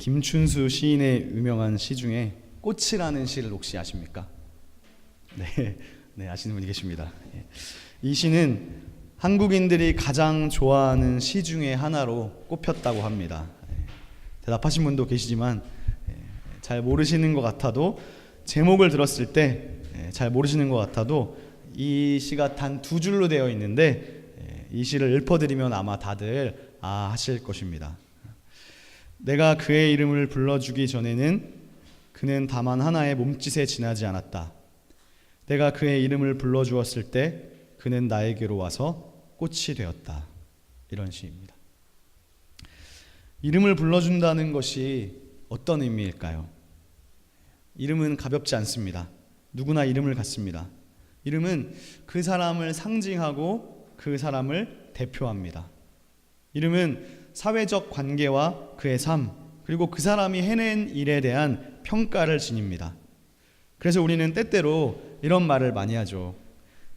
김춘수 시인의 유명한 시 중에 꽃이라는 시를 혹시 아십니까? 네, 아시는 분이 계십니다. 이 시는 한국인들이 가장 좋아하는 시 중에 하나로 꼽혔다고 합니다. 대답하신 분도 계시지만 잘 모르시는 것 같아도, 제목을 들었을 때 잘 모르시는 것 같아도 이 시가 단 두 줄로 되어 있는데 이 시를 읊어드리면 아마 다들 하실 것입니다. 내가 그의 이름을 불러주기 전에는 그는 다만 하나의 몸짓에 지나지 않았다. 내가 그의 이름을 불러주었을 때 그는 나에게로 와서 꽃이 되었다. 이런 시입니다. 이름을 불러준다는 것이 어떤 의미일까요? 이름은 가볍지 않습니다. 누구나 이름을 갖습니다. 이름은 그 사람을 상징하고 그 사람을 대표합니다. 이름은 사회적 관계와 그의 삶, 그리고 그 사람이 해낸 일에 대한 평가를 지닙니다. 그래서 우리는 때때로 이런 말을 많이 하죠.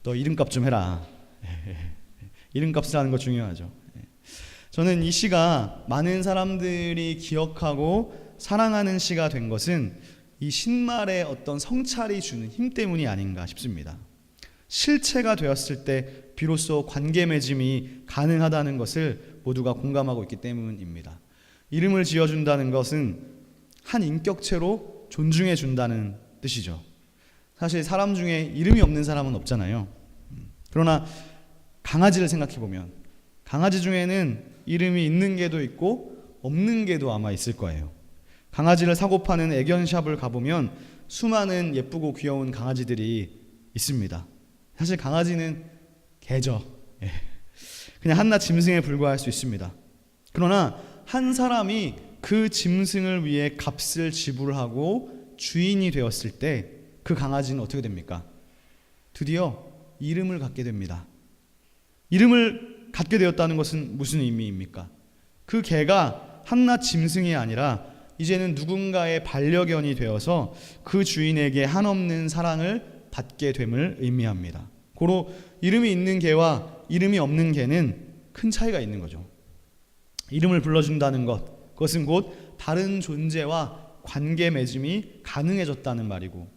너 이름값 좀 해라. 이름값을 하는 거 중요하죠. 저는 이 시가 많은 사람들이 기억하고 사랑하는 시가 된 것은 이 신말의 어떤 성찰이 주는 힘 때문이 아닌가 싶습니다. 실체가 되었을 때 비로소 관계 맺음이 가능하다는 것을 모두가 공감하고 있기 때문입니다. 이름을 지어준다는 것은 한 인격체로 존중해 준다는 뜻이죠. 사실 사람 중에 이름이 없는 사람은 없잖아요. 그러나 강아지를 생각해 보면 강아지 중에는 이름이 있는 개도 있고 없는 개도 아마 있을 거예요. 강아지를 사고 파는 애견샵을 가보면 수많은 예쁘고 귀여운 강아지들이 있습니다. 사실 강아지는 개죠. 그냥 한낱 짐승에 불과할 수 있습니다. 그러나 한 사람이 그 짐승을 위해 값을 지불하고 주인이 되었을 때 그 강아지는 어떻게 됩니까? 드디어 이름을 갖게 됩니다. 이름을 갖게 되었다는 것은 무슨 의미입니까? 그 개가 한낱 짐승이 아니라 이제는 누군가의 반려견이 되어서 그 주인에게 한없는 사랑을 받게 됨을 의미합니다. 고로 이름이 있는 개와 이름이 없는 개는 큰 차이가 있는 거죠. 이름을 불러준다는 것, 그것은 곧 다른 존재와 관계 맺음이 가능해졌다는 말이고,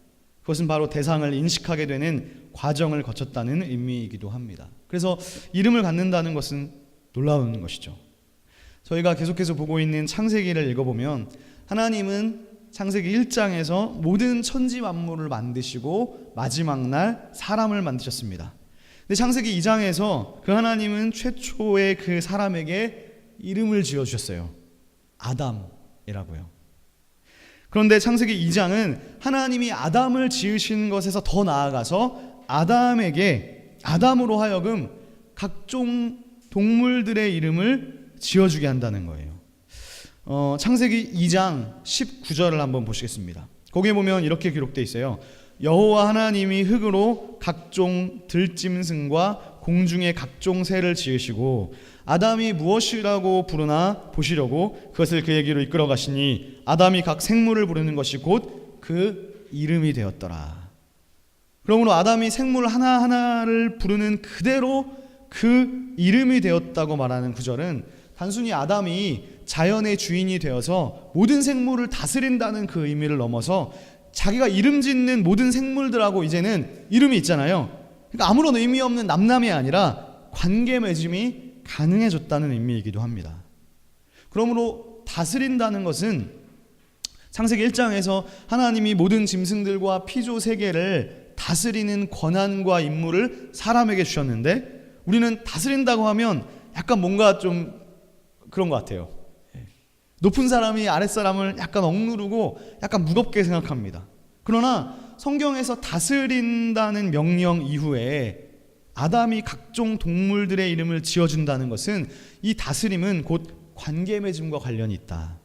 그것은 바로 대상을 인식하게 되는 과정을 거쳤다는 의미이기도 합니다. 그래서 이름을 갖는다는 것은 놀라운 것이죠. 저희가 계속해서 보고 있는 창세기를 읽어보면 하나님은 창세기 1장에서 모든 천지 만물을 만드시고 마지막 날 사람을 만드셨습니다. 근데 창세기 2장에서 그 하나님은 최초의 그 사람에게 이름을 지어주셨어요. 아담이라고요. 그런데 창세기 2장은 하나님이 아담을 지으신 것에서 더 나아가서 아담으로 하여금 각종 동물들의 이름을 지어주게 한다는 거예요. 창세기 2장 19절을 한번 보시겠습니다. 거기에 보면 이렇게 기록되어 있어요. 여호와 하나님이 흙으로 각종 들짐승과 공중의 각종 새를 지으시고 아담이 무엇이라고 부르나 보시려고 그것을 그에게로 이끌어 가시니 아담이 각 생물을 부르는 것이 곧 그 이름이 되었더라. 그러므로 아담이 생물 하나하나를 부르는 그대로 그 이름이 되었다고 말하는 구절은 단순히 아담이 자연의 주인이 되어서 모든 생물을 다스린다는 그 의미를 넘어서 자기가 이름 짓는 모든 생물들하고 이제는 이름이 있잖아요. 그러니까 아무런 의미 없는 남남이 아니라 관계 맺음이 가능해졌다는 의미이기도 합니다. 그러므로 다스린다는 것은 창세기 1장에서 하나님이 모든 짐승들과 피조 세계를 다스리는 권한과 임무를 사람에게 주셨는데, 우리는 다스린다고 하면 약간 뭔가 좀 그런 것 같아요. 높은 사람이 아랫사람을 약간 억누르고 약간 무겁게 생각합니다. 그러나 성경에서 다스린다는 명령 이후에 아담이 각종 동물들의 이름을 지어준다는 것은 이 다스림은 곧 관계 맺음과 관련이 있다.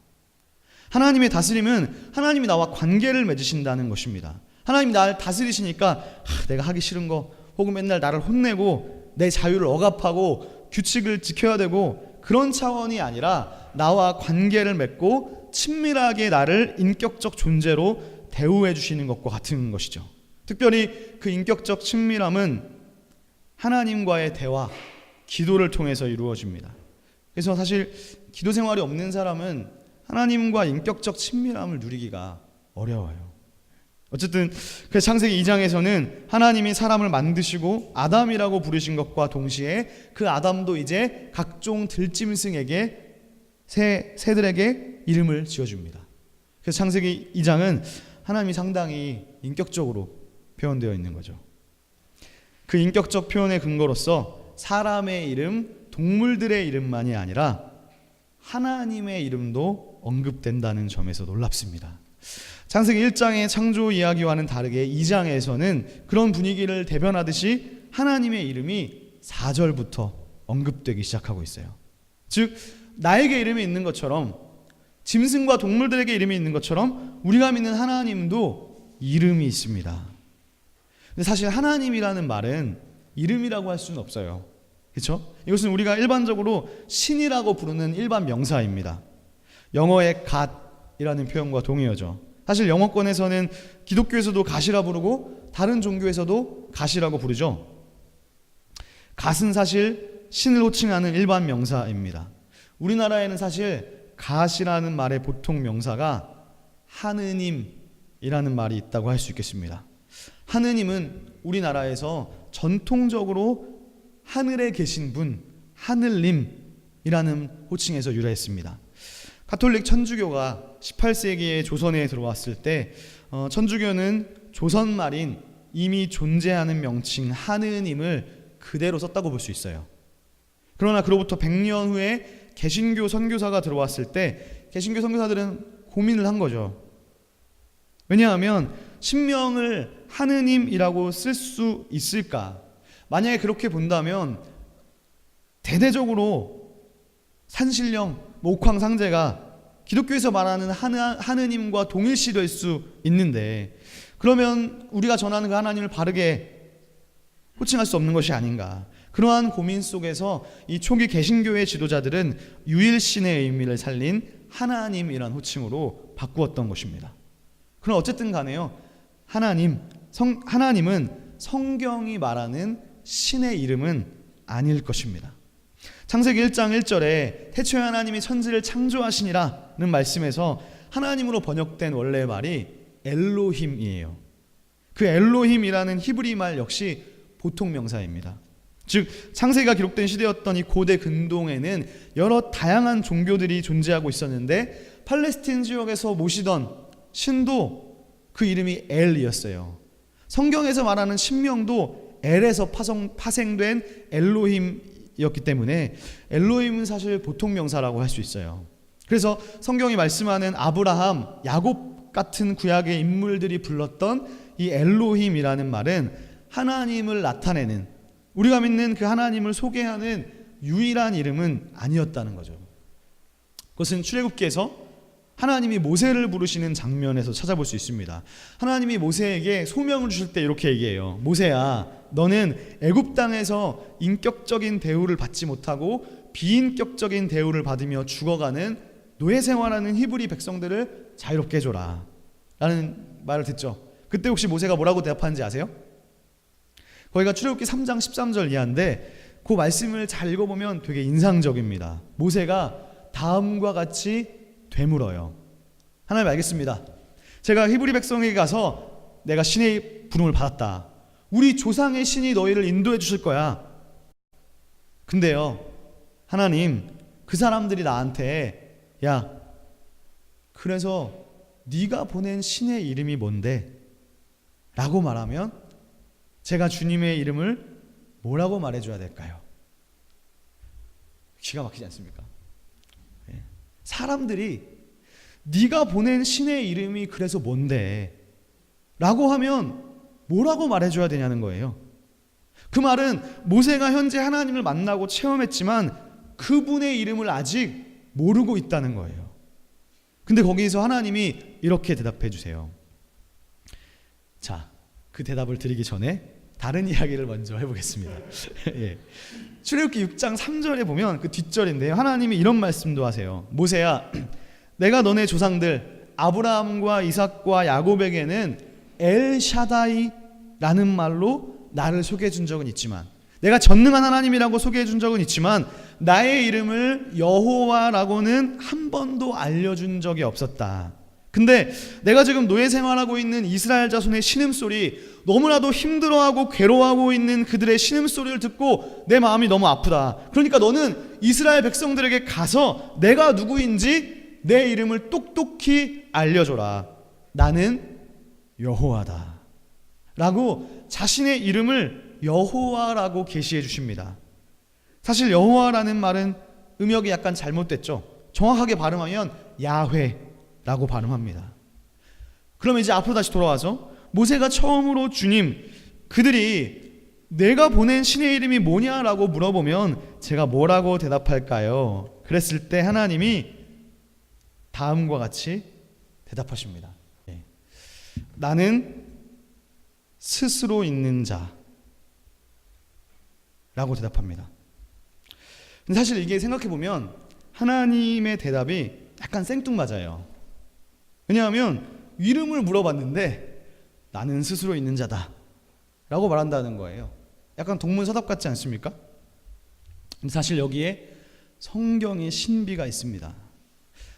하나님의 다스림은 하나님이 나와 관계를 맺으신다는 것입니다. 하나님이 나를 다스리시니까 내가 하기 싫은 거 혹은 맨날 나를 혼내고 내 자유를 억압하고 규칙을 지켜야 되고 그런 차원이 아니라 나와 관계를 맺고 친밀하게 나를 인격적 존재로 대우해 주시는 것과 같은 것이죠. 특별히 그 인격적 친밀함은 하나님과의 대화, 기도를 통해서 이루어집니다. 그래서 사실 기도 생활이 없는 사람은 하나님과 인격적 친밀함을 누리기가 어려워요. 어쨌든 그 창세기 2장에서는 하나님이 사람을 만드시고 아담이라고 부르신 것과 동시에 그 아담도 이제 각종 들짐승에게 새들에게 이름을 지어줍니다. 그래서 창세기 2장은 하나님이 상당히 인격적으로 표현되어 있는 거죠. 그 인격적 표현의 근거로서 사람의 이름, 동물들의 이름만이 아니라 하나님의 이름도 언급된다는 점에서 놀랍습니다. 창세기 1장의 창조 이야기와는 다르게 2장에서는 그런 분위기를 대변하듯이 하나님의 이름이 4절부터 언급되기 시작하고 있어요. 즉 나에게 이름이 있는 것처럼, 짐승과 동물들에게 이름이 있는 것처럼 우리가 믿는 하나님도 이름이 있습니다. 근데 사실 하나님이라는 말은 이름이라고 할 수는 없어요. 그렇죠? 이것은 우리가 일반적으로 신이라고 부르는 일반 명사입니다. 영어의 God이라는 표현과 동의어죠. 사실 영어권에서는 기독교에서도 갓이라 부르고 다른 종교에서도 갓이라고 부르죠. 갓은 사실 신을 호칭하는 일반 명사입니다. 우리나라에는 사실 갓이라는 말의 보통 명사가 하느님이라는 말이 있다고 할 수 있겠습니다. 하느님은 우리나라에서 전통적으로 하늘에 계신 분, 하늘님이라는 호칭에서 유래했습니다. 가톨릭 천주교가 18세기에 조선에 들어왔을 때 천주교는 조선말인 이미 존재하는 명칭 하느님을 그대로 썼다고 볼 수 있어요. 그러나 그로부터 100년 후에 개신교 선교사가 들어왔을 때 개신교 선교사들은 고민을 한 거죠. 왜냐하면 신명을 하느님이라고 쓸 수 있을까? 만약에 그렇게 본다면 대대적으로 산신령, 옥황상제가 기독교에서 말하는 하느님과 동일시될 수 있는데, 그러면 우리가 전하는 그 하나님을 바르게 호칭할 수 없는 것이 아닌가. 그러한 고민 속에서 이 초기 개신교의 지도자들은 유일신의 의미를 살린 하나님이란 호칭으로 바꾸었던 것입니다. 그럼 어쨌든 간에요, 하나님은 성경이 말하는 신의 이름은 아닐 것입니다. 창세기 1장 1절에 태초에 하나님이 천지를 창조하시니라는 말씀에서 하나님으로 번역된 원래의 말이 엘로힘이에요. 그 엘로힘이라는 히브리 말 역시 보통 명사입니다. 즉 창세기가 기록된 시대였던 이 고대 근동에는 여러 다양한 종교들이 존재하고 있었는데 팔레스틴 지역에서 모시던 신도 그 이름이 엘이었어요. 성경에서 말하는 신명도 엘에서 파생된 엘로힘이었기 때문에 엘로힘은 사실 보통 명사라고 할 수 있어요. 그래서 성경이 말씀하는 아브라함, 야곱 같은 구약의 인물들이 불렀던 이 엘로힘이라는 말은 하나님을 나타내는, 우리가 믿는 그 하나님을 소개하는 유일한 이름은 아니었다는 거죠. 그것은 출애굽기에서 하나님이 모세를 부르시는 장면에서 찾아볼 수 있습니다. 하나님이 모세에게 소명을 주실 때 이렇게 얘기해요. 모세야, 너는 애굽 땅에서 인격적인 대우를 받지 못하고 비인격적인 대우를 받으며 죽어가는 노예 생활하는 히브리 백성들을 자유롭게 해줘라 라는 말을 듣죠. 그때 혹시 모세가 뭐라고 대답하는지 아세요? 거기가 출애굽기 3장 13절 이하인데 그 말씀을 잘 읽어보면 되게 인상적입니다. 모세가 다음과 같이 되물어요. 하나님, 알겠습니다. 제가 히브리 백성에게 가서 내가 신의 부름을 받았다. 우리 조상의 신이 너희를 인도해 주실 거야. 근데요, 하나님, 그 사람들이 나한테 야, 그래서 네가 보낸 신의 이름이 뭔데? 라고 말하면 제가 주님의 이름을 뭐라고 말해줘야 될까요? 기가 막히지 않습니까? 사람들이 네가 보낸 신의 이름이 그래서 뭔데? 라고 하면 뭐라고 말해줘야 되냐는 거예요. 그 말은 모세가 현재 하나님을 만나고 체험했지만 그분의 이름을 아직 모르고 있다는 거예요. 근데 거기서 하나님이 이렇게 대답해 주세요. 자, 그 대답을 드리기 전에 다른 이야기를 먼저 해보겠습니다. 예. 출애굽기 6장 3절에 보면 그 뒷절인데요, 하나님이 이런 말씀도 하세요. 모세야, 내가 너네 조상들 아브라함과 이삭과 야곱에게는 엘샤다이라는 말로 나를 소개해 준 적은 있지만 내가 전능한 하나님이라고 소개해 준 적은 있지만 나의 이름을 여호와라고는 한 번도 알려준 적이 없었다. 근데 내가 지금 노예 생활하고 있는 이스라엘 자손의 신음소리, 너무나도 힘들어하고 괴로워하고 있는 그들의 신음소리를 듣고 내 마음이 너무 아프다. 그러니까 너는 이스라엘 백성들에게 가서 내가 누구인지 내 이름을 똑똑히 알려줘라. 나는 여호와다 라고 자신의 이름을 여호와라고 계시해 주십니다. 사실 여호와라는 말은 음역이 약간 잘못됐죠. 정확하게 발음하면 야훼라고 발음합니다. 그러면 이제 앞으로 다시 돌아와서 모세가 처음으로 주님, 그들이 내가 보낸 신의 이름이 뭐냐라고 물어보면 제가 뭐라고 대답할까요? 그랬을 때 하나님이 다음과 같이 대답하십니다. 나는 스스로 있는 자라고 대답합니다. 근데 사실 이게 생각해보면 하나님의 대답이 약간 생뚱맞아요. 왜냐하면 이름을 물어봤는데 나는 스스로 있는 자다 라고 말한다는 거예요. 약간 동문서답 같지 않습니까? 근데 사실 여기에 성경의 신비가 있습니다.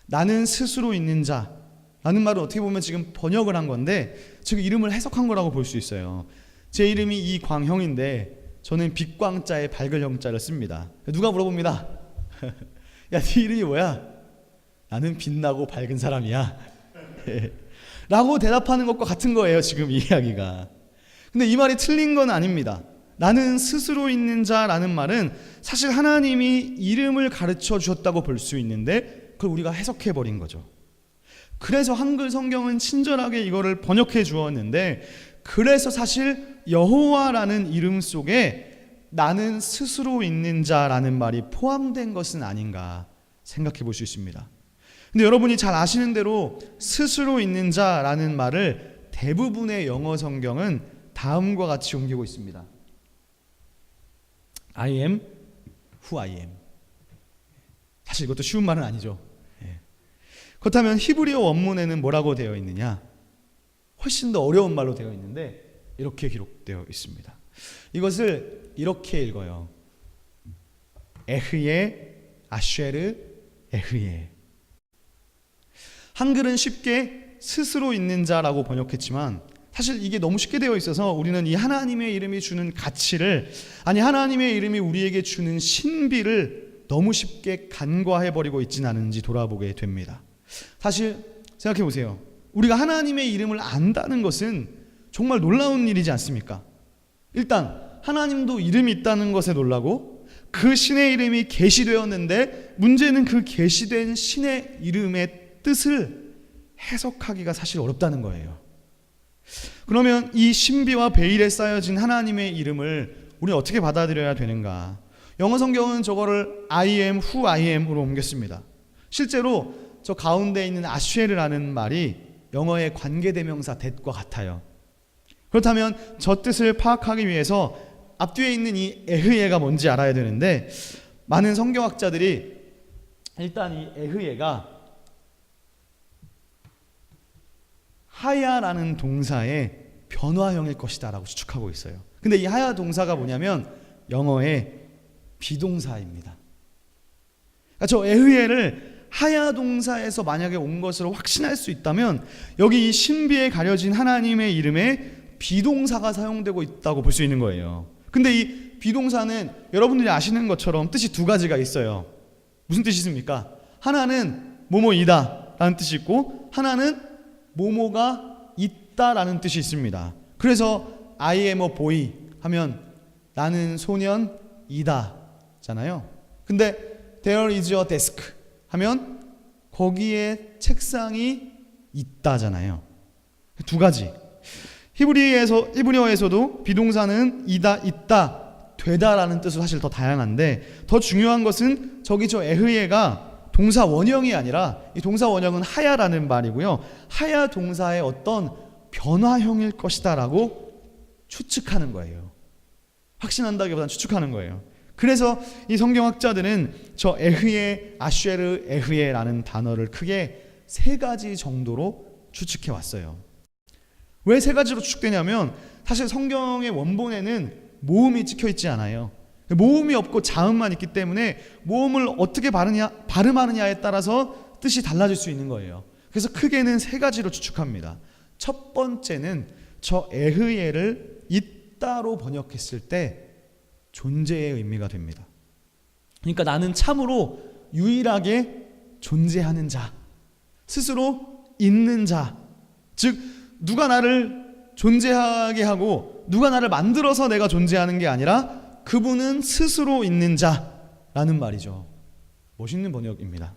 나는 스스로 있는 자라는 말은 어떻게 보면 지금 번역을 한 건데 지금 이름을 해석한 거라고 볼 수 있어요. 제 이름이 이광형인데 저는 빛광자에 밝을 형자를 씁니다. 누가 물어봅니다. 야, 네 이름이 뭐야? 나는 빛나고 밝은 사람이야 라고 대답하는 것과 같은 거예요, 지금 이 이야기가. 근데 이 말이 틀린 건 아닙니다. 나는 스스로 있는 자라는 말은 사실 하나님이 이름을 가르쳐 주셨다고 볼 수 있는데 그걸 우리가 해석해 버린 거죠. 그래서 한글 성경은 친절하게 이거를 번역해 주었는데, 그래서 사실 여호와라는 이름 속에 나는 스스로 있는 자라는 말이 포함된 것은 아닌가 생각해 볼 수 있습니다. 근데 여러분이 잘 아시는 대로 스스로 있는 자라는 말을 대부분의 영어 성경은 다음과 같이 옮기고 있습니다. I am who I am. 사실 이것도 쉬운 말은 아니죠. 그렇다면 히브리어 원문에는 뭐라고 되어 있느냐? 훨씬 더 어려운 말로 되어 있는데 이렇게 기록되어 있습니다. 이것을 이렇게 읽어요. 에흐예 아쉐르 에흐예. 한글은 쉽게 스스로 있는 자라고 번역했지만 사실 이게 너무 쉽게 되어 있어서 우리는 이 하나님의 이름이 주는 가치를, 아니 하나님의 이름이 우리에게 주는 신비를 너무 쉽게 간과해버리고 있지는 않은지 돌아보게 됩니다. 사실 생각해 보세요. 우리가 하나님의 이름을 안다는 것은 정말 놀라운 일이지 않습니까? 일단 하나님도 이름이 있다는 것에 놀라고 그 신의 이름이 계시되었는데 문제는 그 계시된 신의 이름의 뜻을 해석하기가 사실 어렵다는 거예요. 그러면 이 신비와 베일에 쌓여진 하나님의 이름을 우리는 어떻게 받아들여야 되는가? 영어 성경은 저거를 I am who I am으로 옮겼습니다. 실제로 저 가운데 있는 아쉐르라는 말이 영어의 관계대명사 that과 같아요. 그렇다면 저 뜻을 파악하기 위해서 앞뒤에 있는 이 에흐예가 뭔지 알아야 되는데, 많은 성경학자들이 일단 이 에흐예가 하야라는 동사의 변화형일 것이다 라고 추측하고 있어요. 근데 이 하야 동사가 뭐냐면 영어의 비동사입니다. 그러니까 저 에흐예를 하야 동사에서 만약에 온 것으로 확신할 수 있다면 여기 이 신비에 가려진 하나님의 이름에 비동사가 사용되고 있다고 볼 수 있는 거예요. 근데 이 비동사는 여러분들이 아시는 것처럼 뜻이 두 가지가 있어요. 무슨 뜻이 있습니까? 하나는 뭐뭐이다 라는 뜻이 있고 하나는 뭐뭐가 있다라는 뜻이 있습니다. 그래서 I am a boy 하면 나는 소년이다 잖아요. 근데 there is a desk 하면 거기에 책상이 있다잖아요. 두 가지. 히브리어에서도 비동사는 이다, 있다, 되다라는 뜻으로 사실 더 다양한데 더 중요한 것은 저기 저 에흐예가 동사 원형이 아니라 이 동사 원형은 하야라는 말이고요. 하야 동사의 어떤 변화형일 것이다 라고 추측하는 거예요. 확신한다기보다는 추측하는 거예요. 그래서 이 성경학자들은 저 에흐예, 아쉐르, 에흐예라는 단어를 크게 세 가지 정도로 추측해 왔어요. 왜 세 가지로 추측되냐면 사실 성경의 원본에는 모음이 찍혀 있지 않아요. 모음이 없고 자음만 있기 때문에 모음을 어떻게 발음하느냐에 따라서 뜻이 달라질 수 있는 거예요. 그래서 크게는 세 가지로 추측합니다. 첫 번째는 저 에흐예를 있다로 번역했을 때 존재의 의미가 됩니다. 그러니까 나는 참으로 유일하게 존재하는 자, 스스로 있는 자, 즉 누가 나를 존재하게 하고 누가 나를 만들어서 내가 존재하는 게 아니라 그분은 스스로 있는 자라는 말이죠. 멋있는 번역입니다.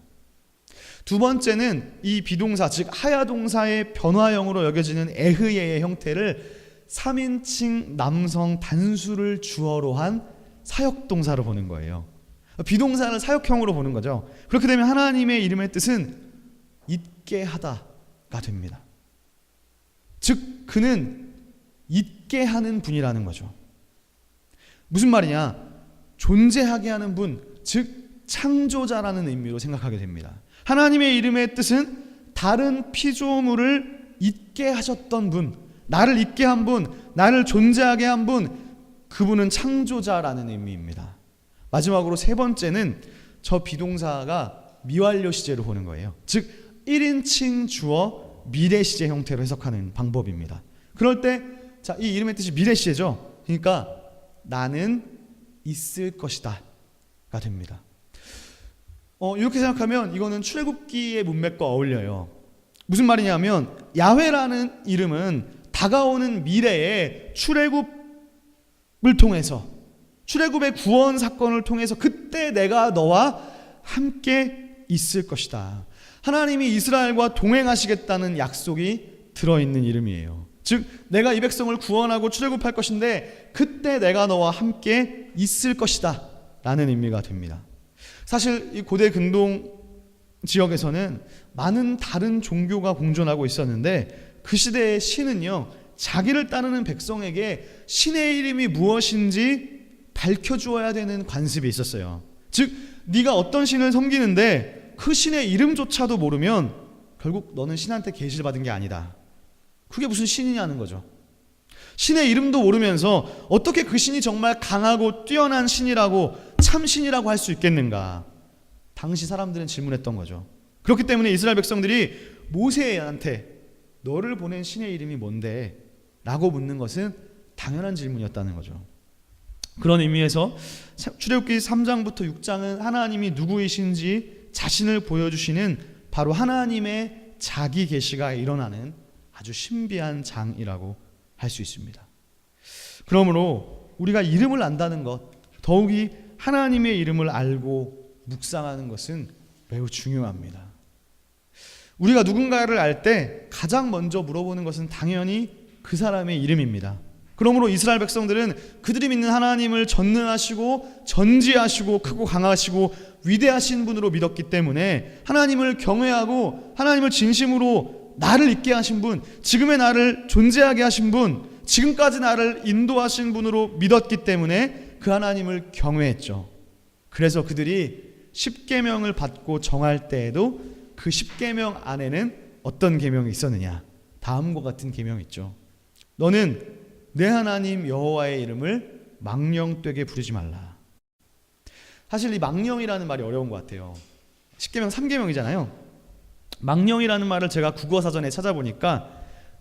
두 번째는 이 비동사, 즉 하야동사의 변화형으로 여겨지는 에흐예의 형태를 3인칭 남성 단수를 주어로 한 사역동사로 보는 거예요. 비동사를 사역형으로 보는 거죠. 그렇게 되면 하나님의 이름의 뜻은 있게 하다가 됩니다. 즉 그는 있게 하는 분이라는 거죠. 무슨 말이냐? 존재하게 하는 분, 즉 창조자라는 의미로 생각하게 됩니다. 하나님의 이름의 뜻은 다른 피조물을 있게 하셨던 분, 나를 있게 한 분, 나를 존재하게 한 분, 그분은 창조자라는 의미입니다. 마지막으로 세 번째는 저 비동사가 미완료 시제로 보는 거예요. 즉 1인칭 주어 미래 시제 형태로 해석하는 방법입니다. 그럴 때 이 이름의 뜻이 미래 시제죠. 그러니까 나는 있을 것이다 가 됩니다. 이렇게 생각하면 이거는 출애굽기의 문맥과 어울려요. 무슨 말이냐면 야훼라는 이름은 다가오는 미래에 출애굽을 통해서, 출애굽의 구원 사건을 통해서 그때 내가 너와 함께 있을 것이다. 하나님이 이스라엘과 동행하시겠다는 약속이 들어있는 이름이에요. 즉 내가 이 백성을 구원하고 출애굽할 것인데 그때 내가 너와 함께 있을 것이다 라는 의미가 됩니다. 사실 이 고대 근동 지역에서는 많은 다른 종교가 공존하고 있었는데 그 시대의 신은요, 자기를 따르는 백성에게 신의 이름이 무엇인지 밝혀주어야 되는 관습이 있었어요. 즉 네가 어떤 신을 섬기는데 그 신의 이름조차도 모르면 결국 너는 신한테 계시를 받은 게 아니다. 그게 무슨 신이냐는 거죠. 신의 이름도 모르면서 어떻게 그 신이 정말 강하고 뛰어난 신이라고, 참신이라고 할 수 있겠는가? 당시 사람들은 질문했던 거죠. 그렇기 때문에 이스라엘 백성들이 모세한테 너를 보낸 신의 이름이 뭔데? 라고 묻는 것은 당연한 질문이었다는 거죠. 그런 의미에서 출애굽기 3장부터 6장은 하나님이 누구이신지 자신을 보여주시는 바로 하나님의 자기 계시가 일어나는 아주 신비한 장이라고 할 수 있습니다. 그러므로 우리가 이름을 안다는 것, 더욱이 하나님의 이름을 알고 묵상하는 것은 매우 중요합니다. 우리가 누군가를 알 때 가장 먼저 물어보는 것은 당연히 그 사람의 이름입니다. 그러므로 이스라엘 백성들은 그들이 믿는 하나님을 전능하시고 전지하시고 크고 강하시고 위대하신 분으로 믿었기 때문에 하나님을 경외하고 하나님을 진심으로 나를 있게 하신 분, 지금의 나를 존재하게 하신 분, 지금까지 나를 인도하신 분으로 믿었기 때문에 그 하나님을 경외했죠. 그래서 그들이 십계명을 받고 정할 때에도 그 십계명 안에는 어떤 계명이 있었느냐? 다음과 같은 계명이 있죠. 너는 내 하나님 여호와의 이름을 망령되게 부르지 말라. 사실 이 망령이라는 말이 어려운 것 같아요. 십계명 3계명이잖아요. 망령이라는 말을 제가 국어사전에 찾아보니까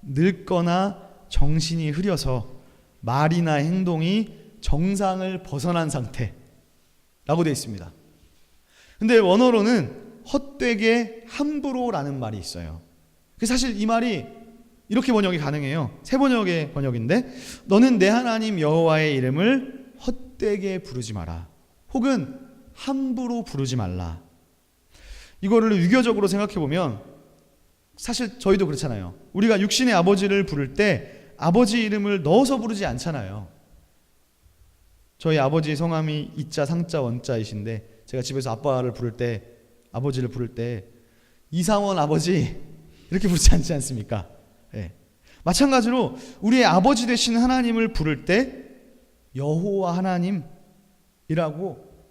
늙거나 정신이 흐려서 말이나 행동이 정상을 벗어난 상태라고 되어 있습니다. 근데 원어로는 헛되게 함부로라는 말이 있어요. 사실 이 말이 이렇게 번역이 가능해요. 세 번역의 번역인데 너는 내 하나님 여호와의 이름을 헛되게 부르지 마라. 혹은 함부로 부르지 말라. 이거를 유교적으로 생각해보면 사실 저희도 그렇잖아요. 우리가 육신의 아버지를 부를 때 아버지 이름을 넣어서 부르지 않잖아요. 저희 아버지 성함이 이자 상자 원자이신데 제가 집에서 아빠를 부를 때, 아버지를 부를 때 이상원 아버지 이렇게 부르지 않지 않습니까? 네. 마찬가지로 우리의 아버지 되신 하나님을 부를 때 여호와 하나님이라고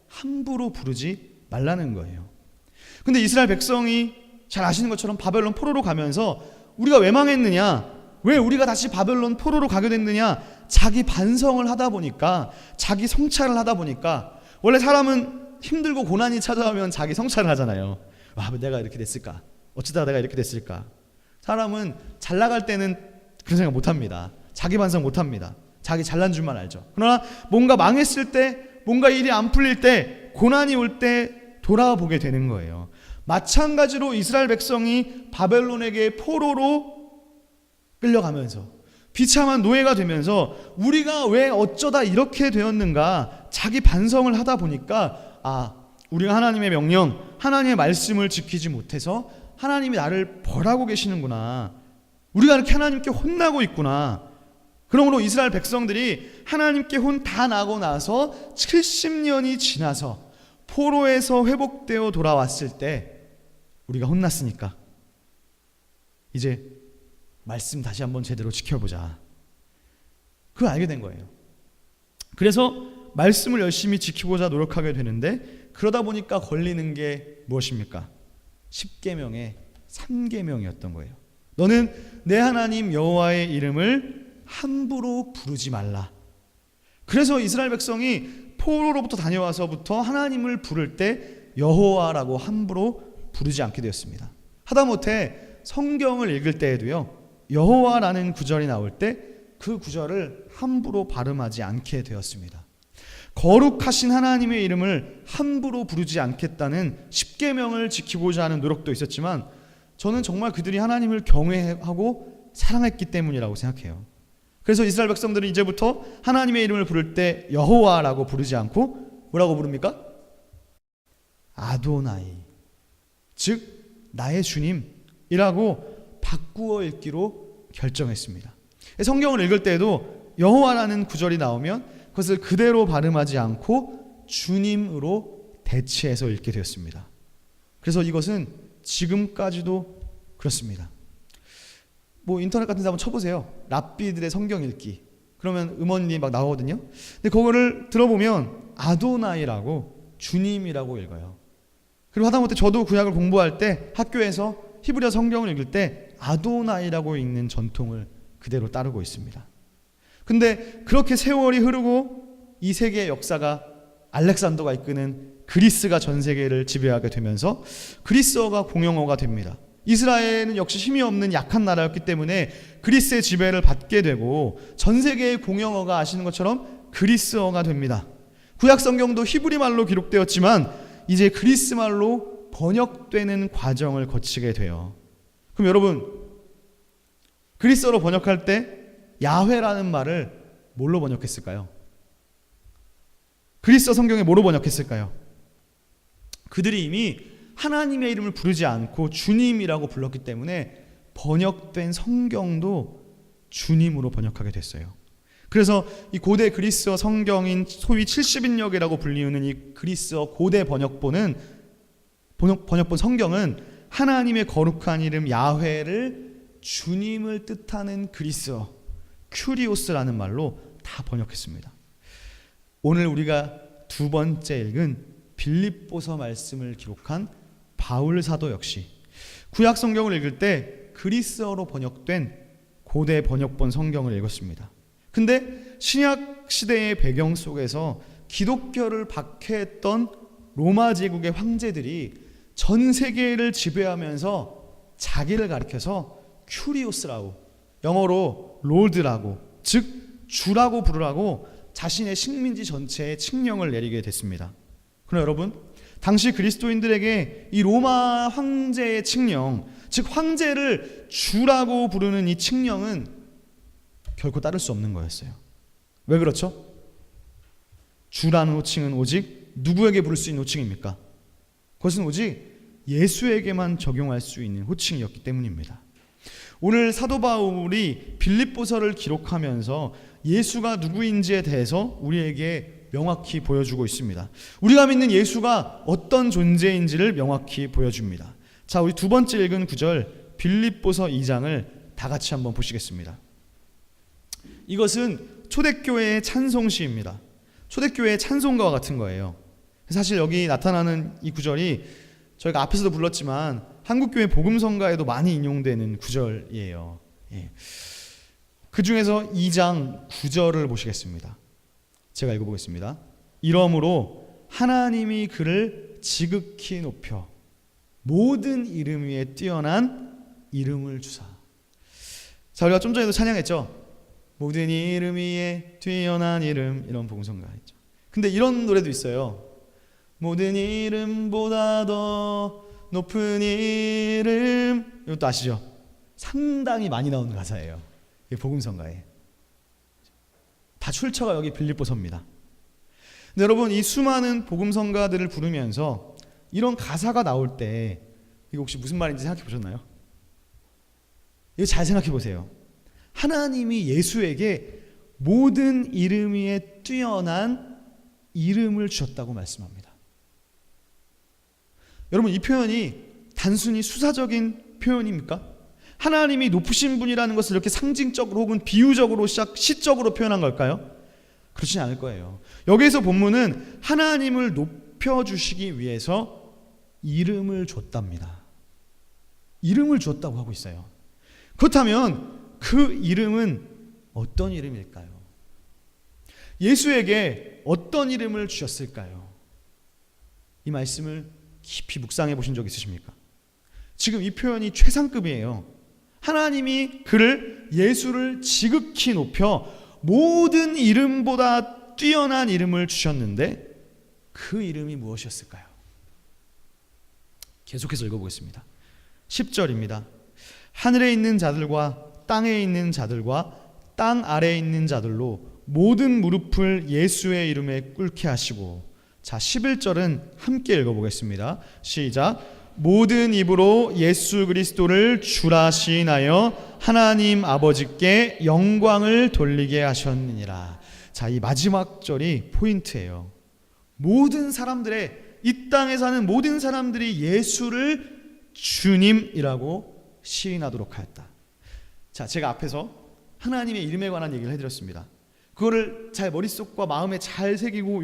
함부로 부르지 말라는 거예요. 근데 이스라엘 백성이 잘 아시는 것처럼 바벨론 포로로 가면서 우리가 왜 망했느냐? 왜 우리가 다시 바벨론 포로로 가게 됐느냐? 자기 반성을 하다 보니까, 자기 성찰을 하다 보니까. 원래 사람은 힘들고 고난이 찾아오면 자기 성찰을 하잖아요. 와, 왜 내가 이렇게 됐을까? 어쩌다가 내가 이렇게 됐을까? 사람은 잘 나갈 때는 그런 생각 못합니다. 자기 반성 못합니다. 자기 잘난 줄만 알죠. 그러나 뭔가 망했을 때, 뭔가 일이 안 풀릴 때, 고난이 올 때 돌아보게 되는 거예요. 마찬가지로 이스라엘 백성이 바벨론에게 포로로 끌려가면서 비참한 노예가 되면서 우리가 왜 어쩌다 이렇게 되었는가 자기 반성을 하다 보니까 우리가 하나님의 명령, 하나님의 말씀을 지키지 못해서 하나님이 나를 벌하고 계시는구나. 우리가 이렇게 하나님께 혼나고 있구나. 그러므로 이스라엘 백성들이 하나님께 혼 다 나고 나서 70년이 지나서 포로에서 회복되어 돌아왔을 때 우리가 혼났으니까 이제 말씀 다시 한번 제대로 지켜보자. 그걸 알게 된 거예요. 그래서 말씀을 열심히 지키고자 노력하게 되는데 그러다 보니까 걸리는 게 무엇입니까? 10계명의 3계명이었던 거예요. 너는 내 하나님 여호와의 이름을 함부로 부르지 말라. 그래서 이스라엘 백성이 포로로부터 다녀와서부터 하나님을 부를 때 여호와라고 함부로 부르지 않게 되었습니다. 하다못해 성경을 읽을 때에도요, 여호와라는 구절이 나올 때 그 구절을 함부로 발음하지 않게 되었습니다. 거룩하신 하나님의 이름을 함부로 부르지 않겠다는 10계명을 지키고자 하는 노력도 있었지만 저는 정말 그들이 하나님을 경외하고 사랑했기 때문이라고 생각해요. 그래서 이스라엘 백성들은 이제부터 하나님의 이름을 부를 때 여호와라고 부르지 않고 뭐라고 부릅니까? 아도나이, 즉 나의 주님이라고 바꾸어 읽기로 결정했습니다. 성경을 읽을 때에도 여호와라는 구절이 나오면 그것을 그대로 발음하지 않고 주님으로 대체해서 읽게 되었습니다. 그래서 이것은 지금까지도 그렇습니다. 인터넷 같은 데 한번 쳐보세요. 랍비들의 성경 읽기. 그러면 음원이 막 나오거든요. 근데 그거를 들어보면 아도나이라고 주님이라고 읽어요. 그리고 하다못해 저도 구약을 공부할 때 학교에서 히브리어 성경을 읽을 때 아도나이라고 읽는 전통을 그대로 따르고 있습니다. 근데 그렇게 세월이 흐르고 이 세계의 역사가 알렉산더가 이끄는 그리스가 전 세계를 지배하게 되면서 그리스어가 공용어가 됩니다. 이스라엘은 역시 힘이 없는 약한 나라였기 때문에 그리스의 지배를 받게 되고 전 세계의 공용어가 아시는 것처럼 그리스어가 됩니다. 구약 성경도 히브리 말로 기록되었지만 이제 그리스 말로 번역되는 과정을 거치게 돼요. 그럼 여러분, 그리스어로 번역할 때 야훼라는 말을 뭘로 번역했을까요? 그리스어 성경에 뭐로 번역했을까요? 그들이 이미 하나님의 이름을 부르지 않고 주님이라고 불렀기 때문에 번역된 성경도 주님으로 번역하게 됐어요. 그래서 이 고대 그리스어 성경인 소위 70인역이라고 불리우는 이 그리스어 고대 번역본 성경은 하나님의 거룩한 이름 야훼를 주님을 뜻하는 그리스어 큐리오스라는 말로 다 번역했습니다. 오늘 우리가 두 번째 읽은 빌립보서 말씀을 기록한 바울 사도 역시 구약 성경을 읽을 때 그리스어로 번역된 고대 번역본 성경을 읽었습니다. 근데 신약 시대의 배경 속에서 기독교를 박해했던 로마 제국의 황제들이 전 세계를 지배하면서 자기를 가리켜서 큐리오스라고, 영어로 롤드라고, 즉 주라고 부르라고 자신의 식민지 전체에 칙령을 내리게 됐습니다. 그러나 여러분, 당시 그리스도인들에게 이 로마 황제의 칙령, 즉 황제를 주라고 부르는 이 칙령은 결코 따를 수 없는 거였어요. 왜 그렇죠? 주라는 호칭은 오직 누구에게 부를 수 있는 호칭입니까? 그것은 오직 예수에게만 적용할 수 있는 호칭이었기 때문입니다. 오늘 사도 바울이 빌립보서를 기록하면서 예수가 누구인지에 대해서 우리에게 명확히 보여주고 있습니다. 우리가 믿는 예수가 어떤 존재인지를 명확히 보여줍니다. 자, 우리 두 번째 읽은 구절 빌립보서 2장을 다 같이 한번 보시겠습니다. 이것은 초대교회의 찬송시입니다. 초대교회의 찬송가와 같은 거예요. 사실 여기 나타나는 이 구절이 저희가 앞에서도 불렀지만 한국교회 복음성가에도 많이 인용되는 구절이에요. 예. 그 중에서 2장 9절을 보시겠습니다. 제가 읽어보겠습니다. 이러므로 하나님이 그를 지극히 높여 모든 이름 위에 뛰어난 이름을 주사. 자, 우리가 좀 전에도 찬양했죠. 모든 이름 위에 뛰어난 이름, 이런 복음성가 했죠. 근데 이런 노래도 있어요. 모든 이름보다 더 높은 이름. 이것도 아시죠? 상당히 많이 나오는 가사예요. 이게 복음성가에. 다 출처가 여기 빌립보서입니다. 근데 여러분, 이 수많은 복음성가들을 부르면서 이런 가사가 나올 때 이거 혹시 무슨 말인지 생각해 보셨나요? 이거 잘 생각해 보세요. 하나님이 예수에게 모든 이름 위에 뛰어난 이름을 주셨다고 말씀합니다. 여러분, 이 표현이 단순히 수사적인 표현입니까? 하나님이 높으신 분이라는 것을 이렇게 상징적으로 혹은 비유적으로 시적으로 표현한 걸까요? 그렇지 않을 거예요. 여기에서 본문은 하나님을 높여주시기 위해서 이름을 줬답니다. 이름을 줬다고 하고 있어요. 그렇다면 그 이름은 어떤 이름일까요? 예수에게 어떤 이름을 주셨을까요? 이 말씀을 깊이 묵상해 보신 적 있으십니까? 지금 이 표현이 최상급이에요. 하나님이 그를, 예수를 지극히 높여 모든 이름보다 뛰어난 이름을 주셨는데 그 이름이 무엇이었을까요? 계속해서 읽어보겠습니다. 10절입니다. 하늘에 있는 자들과 땅에 있는 자들과 땅 아래에 있는 자들로 모든 무릎을 예수의 이름에 꿇게 하시고. 자, 11절은 함께 읽어보겠습니다. 시작. 모든 입으로 예수 그리스도를 주라 시인하여 하나님 아버지께 영광을 돌리게 하셨느니라. 자, 이 마지막 절이 포인트예요. 모든 사람들의, 이 땅에 사는 모든 사람들이 예수를 주님이라고 시인하도록 하였다. 자, 제가 앞에서 하나님의 이름에 관한 얘기를 해드렸습니다. 그거를 잘 머릿속과 마음에 잘 새기고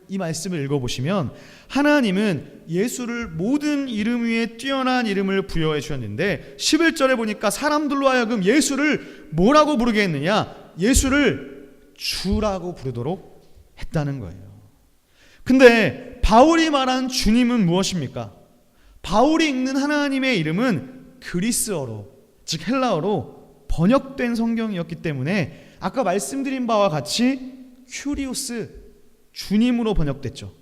이 말씀을 읽어보시면 하나님은 예수를 모든 이름 위에 뛰어난 이름을 부여해 주셨는데 11절에 보니까 사람들로 하여금 예수를 뭐라고 부르게 했느냐? 예수를 주라고 부르도록 했다는 거예요. 근데 바울이 말한 주님은 무엇입니까? 바울이 읽는 하나님의 이름은 그리스어로, 즉 헬라어로 번역된 성경이었기 때문에 아까 말씀드린 바와 같이 큐리오스, 주님으로 번역됐죠.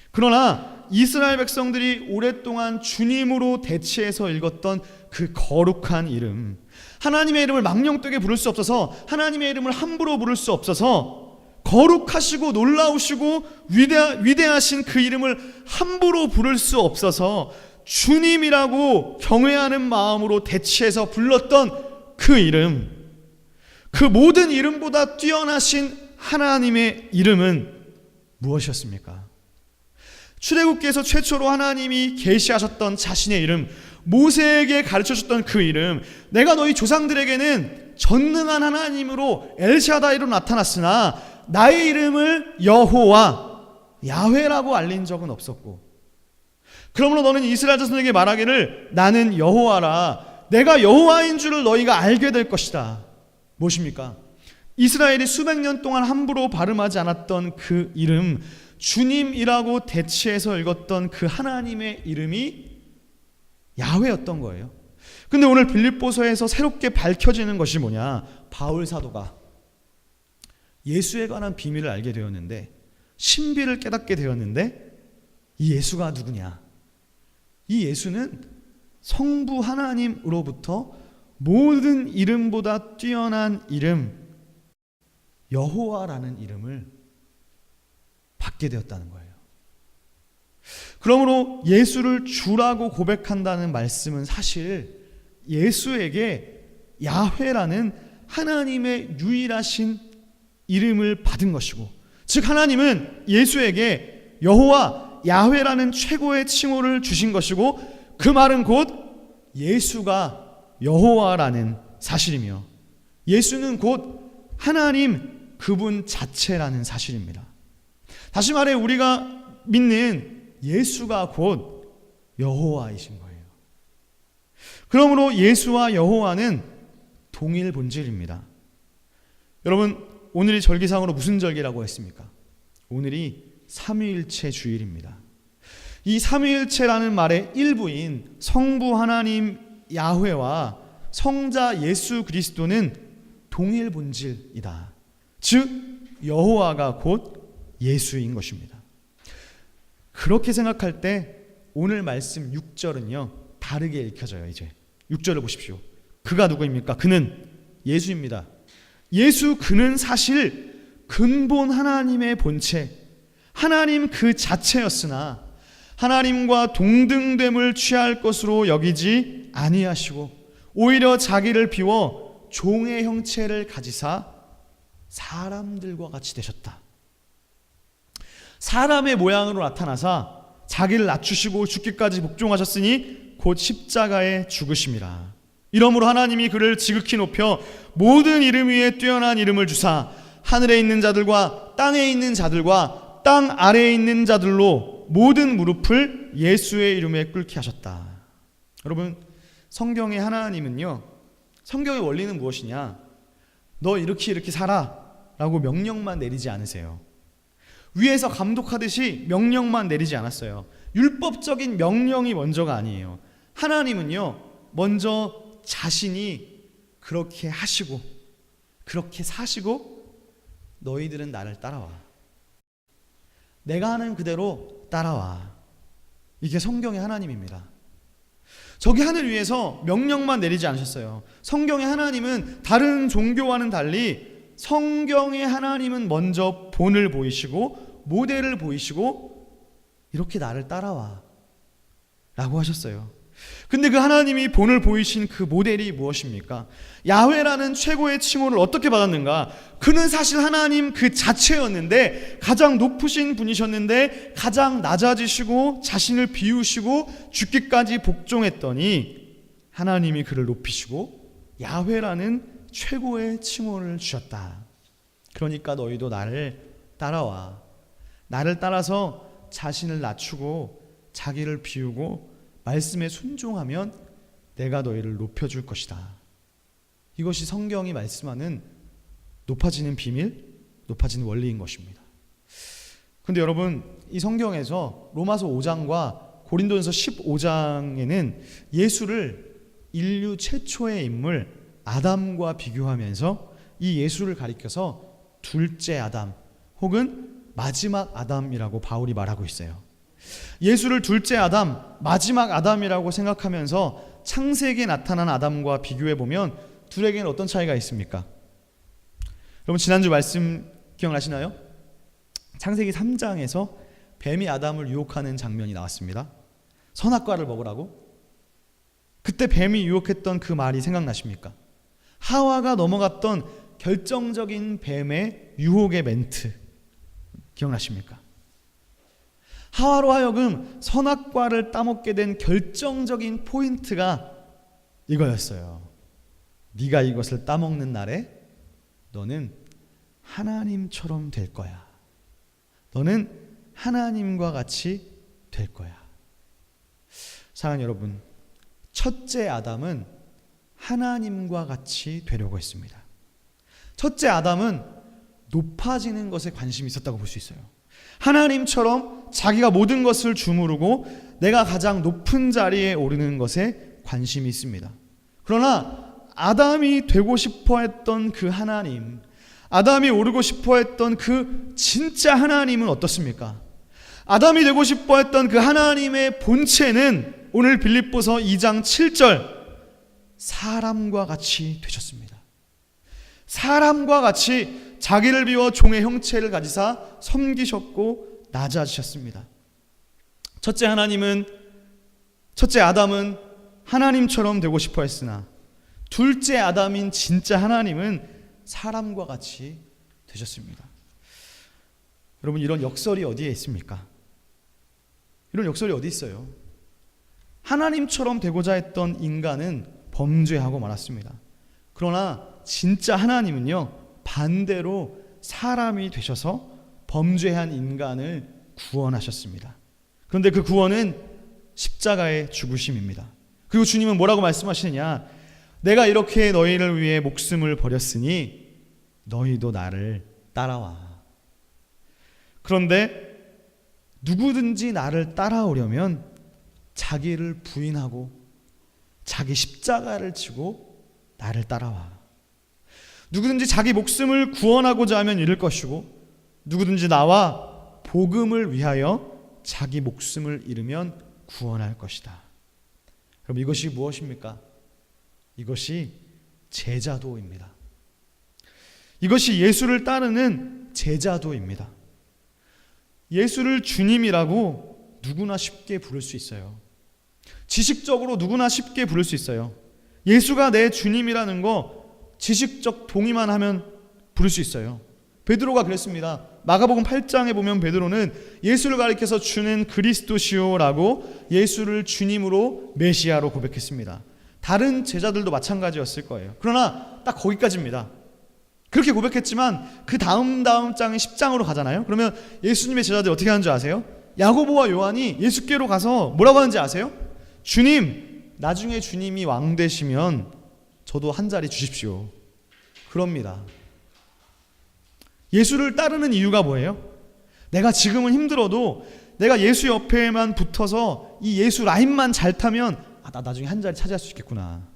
그러나 이스라엘 백성들이 오랫동안 주님으로 대체해서 읽었던 그 거룩한 이름, 하나님의 이름을 망령되게 부를 수 없어서, 하나님의 이름을 함부로 부를 수 없어서, 거룩하시고 놀라우시고 위대하신 그 이름을 함부로 부를 수 없어서 주님이라고 경외하는 마음으로 대체해서 불렀던 그 이름, 그 모든 이름보다 뛰어나신 하나님의 이름은 무엇이었습니까? 출애굽기에서 최초로 하나님이 계시하셨던 자신의 이름, 모세에게 가르쳐줬던 그 이름, 내가 너희 조상들에게는 전능한 하나님으로 엘샤다이로 나타났으나 나의 이름을 여호와, 야훼라고 알린 적은 없었고, 그러므로 너는 이스라엘 자손에게 말하기를 나는 여호와라, 내가 여호와인 줄을 너희가 알게 될 것이다. 무엇입니까? 이스라엘이 수백 년 동안 함부로 발음하지 않았던 그 이름, 주님이라고 대체해서 읽었던 그 하나님의 이름이 야훼였던 거예요. 근데 오늘 빌립보서에서 새롭게 밝혀지는 것이 뭐냐? 바울 사도가 예수에 관한 비밀을 알게 되었는데, 신비를 깨닫게 되었는데, 이 예수가 누구냐? 이 예수는 성부 하나님으로부터 모든 이름보다 뛰어난 이름, 여호와라는 이름을 받게 되었다는 거예요. 그러므로 예수를 주라고 고백한다는 말씀은 사실 예수에게 야훼라는 하나님의 유일하신 이름을 받은 것이고, 즉 하나님은 예수에게 여호와, 야훼라는 최고의 칭호를 주신 것이고, 그 말은 곧 예수가 여호와라는 사실이며 예수는 곧 하나님 그분 자체라는 사실입니다. 다시 말해 우리가 믿는 예수가 곧 여호와이신 거예요. 그러므로 예수와 여호와는 동일 본질입니다. 여러분, 오늘이 절기상으로 무슨 절기라고 했습니까? 오늘이 삼위일체 주일입니다. 이 삼위일체라는 말의 일부인 성부 하나님 야훼와 성자 예수 그리스도는 동일 본질이다. 즉 여호와가 곧 예수인 것입니다. 그렇게 생각할 때 오늘 말씀 6절은요 다르게 읽혀져요. 이제 6절을 보십시오. 그가 누구입니까? 그는 예수입니다. 예수 그는 사실 근본 하나님의 본체, 하나님 그 자체였으나 하나님과 동등됨을 취할 것으로 여기지 아니하시고 오히려 자기를 비워 종의 형체를 가지사 사람들과 같이 되셨다. 사람의 모양으로 나타나사 자기를 낮추시고 죽기까지 복종하셨으니 곧 십자가에 죽으심이라. 이러므로 하나님이 그를 지극히 높여 모든 이름 위에 뛰어난 이름을 주사 하늘에 있는 자들과 땅에 있는 자들과 땅 아래에 있는 자들로 모든 무릎을 예수의 이름에 꿇게 하셨다. 여러분, 성경의 하나님은요, 성경의 원리는 무엇이냐? 너 이렇게 살아 라고 명령만 내리지 않으세요. 위에서 감독하듯이 명령만 내리지 않았어요. 율법적인 명령이 먼저가 아니에요. 하나님은요 먼저 자신이 그렇게 하시고 그렇게 사시고 너희들은 나를 따라와. 내가 하는 그대로 따라와. 이게 성경의 하나님입니다. 저기 하늘 위에서 명령만 내리지 않으셨어요. 성경의 하나님은 다른 종교와는 달리 성경의 하나님은 먼저 본을 보이시고 모델을 보이시고 이렇게 나를 따라와 라고 하셨어요. 근데 그 하나님이 본을 보이신 그 모델이 무엇입니까? 야훼라는 최고의 칭호를 어떻게 받았는가? 그는 사실 하나님 그 자체였는데 가장 높으신 분이셨는데 가장 낮아지시고 자신을 비우시고 죽기까지 복종했더니 하나님이 그를 높이시고 야훼라는 최고의 칭호를 주셨다. 그러니까 너희도 나를 따라와. 나를 따라서 자신을 낮추고 자기를 비우고 말씀에 순종하면 내가 너희를 높여줄 것이다. 이것이 성경이 말씀하는 높아지는 비밀, 높아지는 원리인 것입니다. 그런데 여러분, 이 성경에서 로마서 5장과 고린도전서 15장에는 예수를 인류 최초의 인물 아담과 비교하면서 이 예수를 가리켜서 둘째 아담 혹은 마지막 아담이라고 바울이 말하고 있어요. 예수를 둘째 아담, 마지막 아담이라고 생각하면서 창세기에 나타난 아담과 비교해보면 둘에게는 어떤 차이가 있습니까? 여러분, 지난주 말씀 기억나시나요? 창세기 3장에서 뱀이 아담을 유혹하는 장면이 나왔습니다. 선악과를 먹으라고? 그때 뱀이 유혹했던 그 말이 생각나십니까? 하와가 넘어갔던 결정적인 뱀의 유혹의 멘트 기억나십니까? 하와로 하여금 선악과를 따먹게 된 결정적인 포인트가 이거였어요. 네가 이것을 따먹는 날에 너는 하나님처럼 될 거야. 너는 하나님과 같이 될 거야. 사랑하는 여러분, 첫째 아담은 하나님과 같이 되려고 했습니다. 첫째 아담은 높아지는 것에 관심이 있었다고 볼 수 있어요. 하나님처럼 자기가 모든 것을 주무르고 내가 가장 높은 자리에 오르는 것에 관심이 있습니다. 그러나 아담이 되고 싶어 했던 그 하나님, 아담이 오르고 싶어 했던 그 진짜 하나님은 어떻습니까? 아담이 되고 싶어 했던 그 하나님의 본체는 오늘 빌립보서 2장 7절 사람과 같이 되셨습니다. 사람과 같이 자기를 비워 종의 형체를 가지사 섬기셨고 낮아지셨습니다. 첫째 아담은 하나님처럼 되고 싶어 했으나 둘째 아담인 진짜 하나님은 사람과 같이 되셨습니다. 여러분, 이런 역설이 어디에 있습니까? 이런 역설이 어디 있어요? 하나님처럼 되고자 했던 인간은 범죄하고 말았습니다. 그러나 진짜 하나님은요, 반대로 사람이 되셔서 범죄한 인간을 구원하셨습니다. 그런데 그 구원은 십자가의 죽으심입니다. 그리고 주님은 뭐라고 말씀하시느냐? 내가 이렇게 너희를 위해 목숨을 버렸으니 너희도 나를 따라와. 그런데 누구든지 나를 따라오려면 자기를 부인하고 자기 십자가를 지고 나를 따라와. 누구든지 자기 목숨을 구원하고자 하면 잃을 것이고 누구든지 나와 복음을 위하여 자기 목숨을 잃으면 구원할 것이다. 그럼 이것이 무엇입니까? 이것이 제자도입니다. 이것이 예수를 따르는 제자도입니다. 예수를 주님이라고 누구나 쉽게 부를 수 있어요. 지식적으로 누구나 쉽게 부를 수 있어요. 예수가 내 주님이라는 거 지식적 동의만 하면 부를 수 있어요. 베드로가 그랬습니다. 마가복음 8장에 보면 베드로는 예수를 가리켜서 주는 그리스도시오라고 예수를 주님으로 메시아로 고백했습니다. 다른 제자들도 마찬가지였을 거예요. 그러나 딱 거기까지입니다. 그렇게 고백했지만 그 다음 장인 10장으로 가잖아요. 그러면 예수님의 제자들이 어떻게 하는 줄 아세요? 야고보와 요한이 예수께로 가서 뭐라고 하는지 아세요? 주님, 나중에 주님이 왕 되시면 저도 한 자리 주십시오. 그럽니다. 예수를 따르는 이유가 뭐예요? 내가 지금은 힘들어도 내가 예수 옆에만 붙어서 이 예수 라인만 잘 타면 나 나중에 한 자리 차지할 수 있겠구나.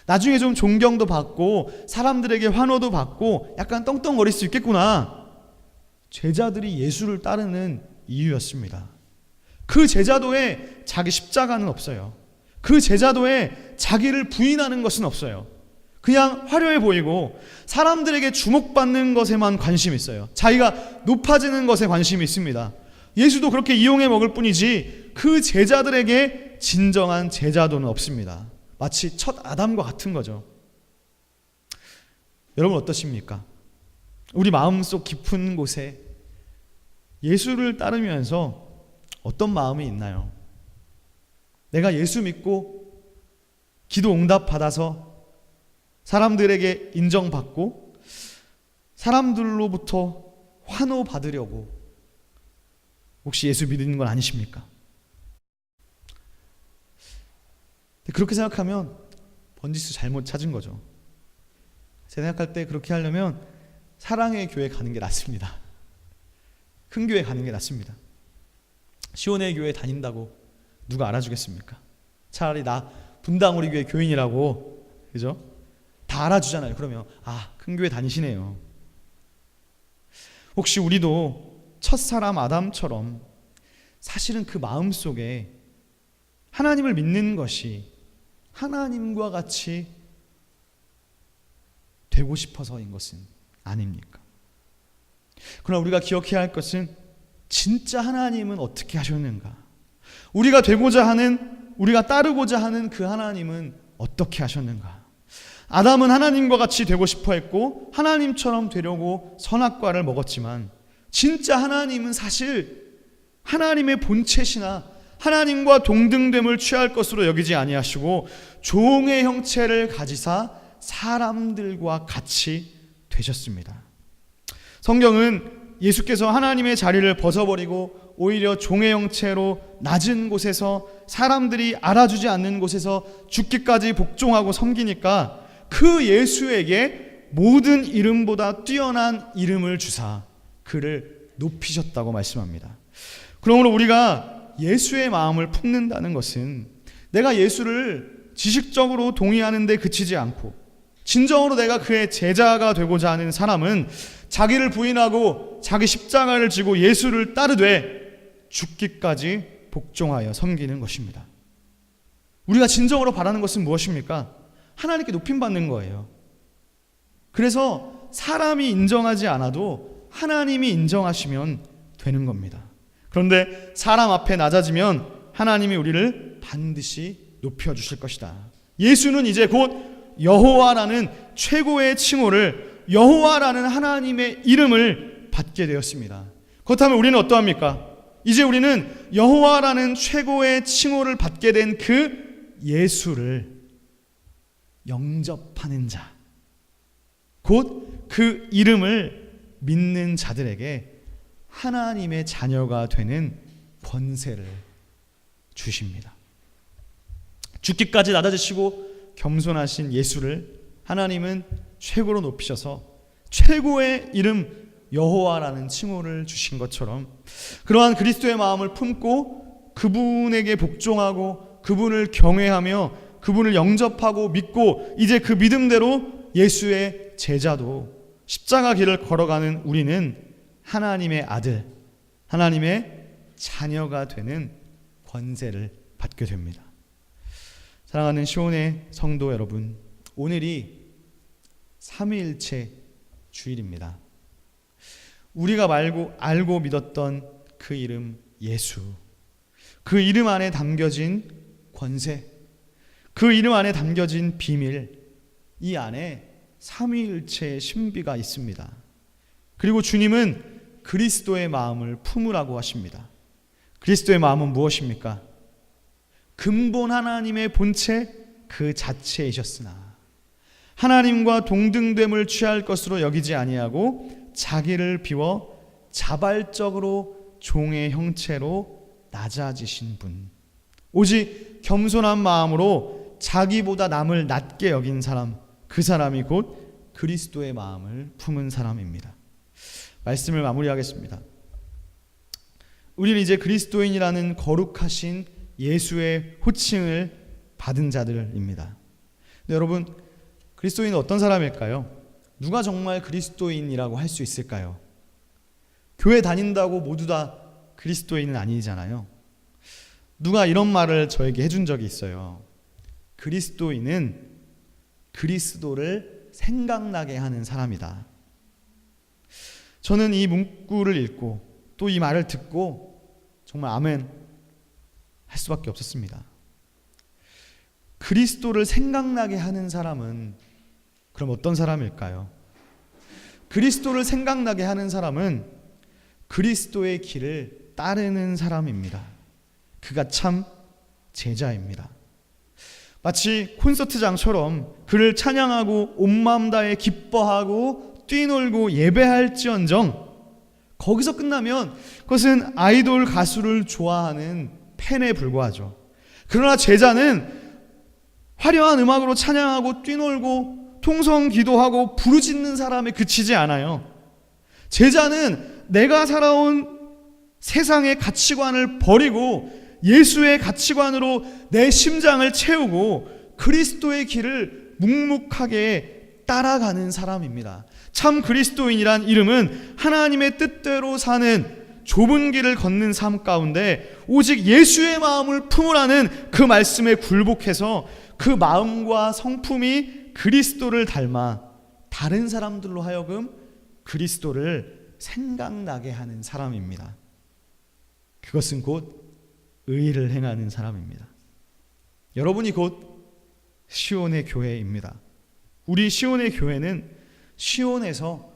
나중에 좀 존경도 받고 사람들에게 환호도 받고 약간 떵떵거릴 수 있겠구나. 제자들이 예수를 따르는 이유였습니다. 그 제자도에 자기 십자가는 없어요. 그 제자도에 자기를 부인하는 것은 없어요. 그냥 화려해 보이고 사람들에게 주목받는 것에만 관심이 있어요. 자기가 높아지는 것에 관심이 있습니다. 예수도 그렇게 이용해 먹을 뿐이지 그 제자들에게 진정한 제자도는 없습니다. 마치 첫 아담과 같은 거죠. 여러분 어떠십니까? 우리 마음속 깊은 곳에 예수를 따르면서 어떤 마음이 있나요? 내가 예수 믿고 기도 응답 받아서 사람들에게 인정받고 사람들로부터 환호받으려고 혹시 예수 믿는 건 아니십니까? 그렇게 생각하면 번지수 잘못 찾은 거죠. 제가 생각할 때 그렇게 하려면 사랑의 교회 가는 게 낫습니다. 큰 교회 가는 게 낫습니다. 시온의 교회 다닌다고 누가 알아주겠습니까? 차라리 나 분당 우리 교회 교인이라고, 그죠? 다 알아주잖아요. 그러면 큰 교회 다니시네요. 혹시 우리도 첫사람 아담처럼 사실은 그 마음속에 하나님을 믿는 것이 하나님과 같이 되고 싶어서인 것은 아닙니까? 그러나 우리가 기억해야 할 것은 진짜 하나님은 어떻게 하셨는가? 우리가 되고자 하는, 우리가 따르고자 하는 그 하나님은 어떻게 하셨는가? 아담은 하나님과 같이 되고 싶어 했고 하나님처럼 되려고 선악과를 먹었지만 진짜 하나님은 사실 하나님의 본체시나 하나님과 동등됨을 취할 것으로 여기지 아니하시고 종의 형체를 가지사 사람들과 같이 되셨습니다. 성경은 예수께서 하나님의 자리를 벗어버리고 오히려 종의 형체로 낮은 곳에서 사람들이 알아주지 않는 곳에서 죽기까지 복종하고 섬기니까 그 예수에게 모든 이름보다 뛰어난 이름을 주사 그를 높이셨다고 말씀합니다. 그러므로 우리가 예수의 마음을 품는다는 것은 내가 예수를 지식적으로 동의하는 데 그치지 않고 진정으로 내가 그의 제자가 되고자 하는 사람은 자기를 부인하고 자기 십자가를 지고 예수를 따르되 죽기까지 복종하여 섬기는 것입니다. 우리가 진정으로 바라는 것은 무엇입니까? 하나님께 높임받는 거예요. 그래서 사람이 인정하지 않아도 하나님이 인정하시면 되는 겁니다. 그런데 사람 앞에 낮아지면 하나님이 우리를 반드시 높여주실 것이다. 예수는 이제 곧 여호와라는 최고의 칭호를, 여호와라는 하나님의 이름을 받게 되었습니다. 그렇다면 우리는 어떠합니까? 이제 우리는 여호와라는 최고의 칭호를 받게 된 그 예수를 영접하는 자, 곧 그 이름을 믿는 자들에게 하나님의 자녀가 되는 권세를 주십니다. 죽기까지 낮아지시고 겸손하신 예수를 하나님은 최고로 높이셔서 최고의 이름 여호와라는 칭호를 주신 것처럼, 그러한 그리스도의 마음을 품고 그분에게 복종하고 그분을 경외하며 그분을 영접하고 믿고 이제 그 믿음대로 예수의 제자도 십자가 길을 걸어가는 우리는 하나님의 아들, 하나님의 자녀가 되는 권세를 받게 됩니다. 사랑하는 시온의 성도 여러분, 오늘이 삼위일체 주일입니다. 우리가 알고 믿었던 그 이름 예수, 그 이름 안에 담겨진 권세, 그 이름 안에 담겨진 비밀, 이 안에 삼위일체의 신비가 있습니다. 그리고 주님은 그리스도의 마음을 품으라고 하십니다. 그리스도의 마음은 무엇입니까? 근본 하나님의 본체 그 자체이셨으나 하나님과 동등됨을 취할 것으로 여기지 아니하고 자기를 비워 자발적으로 종의 형체로 낮아지신 분, 오직 겸손한 마음으로 자기보다 남을 낮게 여긴 사람, 그 사람이 곧 그리스도의 마음을 품은 사람입니다. 말씀을 마무리하겠습니다. 우리는 이제 그리스도인이라는 거룩하신 예수의 호칭을 받은 자들입니다. 근데 여러분, 그리스도인은 어떤 사람일까요? 누가 정말 그리스도인이라고 할 수 있을까요? 교회 다닌다고 모두 다 그리스도인은 아니잖아요. 누가 이런 말을 저에게 해준 적이 있어요. 그리스도인은 그리스도를 생각나게 하는 사람이다. 저는 이 문구를 읽고 또 이 말을 듣고 정말 아멘 할 수밖에 없었습니다. 그리스도를 생각나게 하는 사람은 그럼 어떤 사람일까요? 그리스도를 생각나게 하는 사람은 그리스도의 길을 따르는 사람입니다. 그가 참 제자입니다. 마치 콘서트장처럼 그를 찬양하고 온 마음 다해 기뻐하고 뛰놀고 예배할지언정 거기서 끝나면 그것은 아이돌 가수를 좋아하는 팬에 불과하죠. 그러나 제자는 화려한 음악으로 찬양하고 뛰놀고 통성 기도하고 부르짖는 사람에 그치지 않아요. 제자는 내가 살아온 세상의 가치관을 버리고 예수의 가치관으로 내 심장을 채우고 그리스도의 길을 묵묵하게 따라가는 사람입니다. 참 그리스도인이란 이름은 하나님의 뜻대로 사는 좁은 길을 걷는 삶 가운데 오직 예수의 마음을 품으라는 그 말씀에 굴복해서 그 마음과 성품이 그리스도를 닮아 다른 사람들로 하여금 그리스도를 생각나게 하는 사람입니다. 그것은 곧 의를 행하는 사람입니다. 여러분이 곧 시온의 교회입니다. 우리 시온의 교회는 시온에서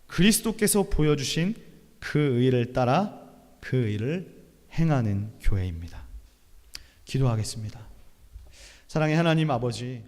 그리스도께서 보여주신 그 의를 따라 그 의를 행하는 교회입니다. 기도하겠습니다. 사랑의 하나님 아버지,